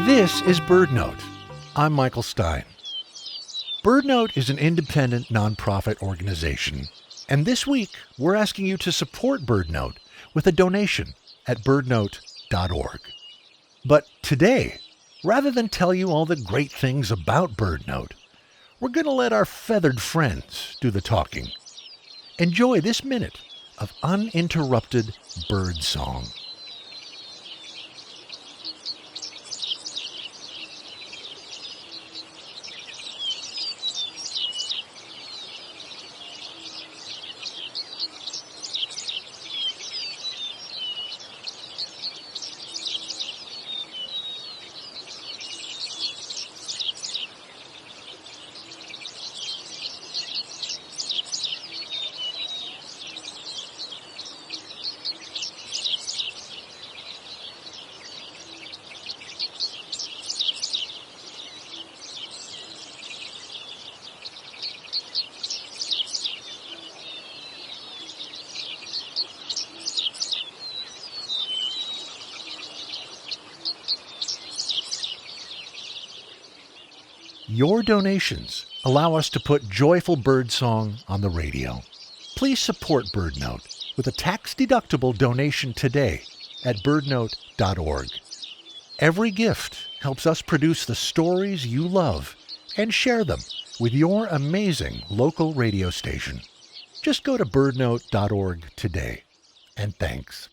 This is BirdNote. I'm Michael Stein. BirdNote is an independent nonprofit organization, and this week we're asking you to support BirdNote with a donation at birdnote.org. But today, rather than tell you all the great things about BirdNote, we're going to let our feathered friends do the talking. Enjoy this minute of uninterrupted bird song. Your donations allow us to put joyful birdsong on the radio. Please support BirdNote with a tax-deductible donation today at birdnote.org. Every gift helps us produce the stories you love and share them with your amazing local radio station. Just go to birdnote.org today. And thanks.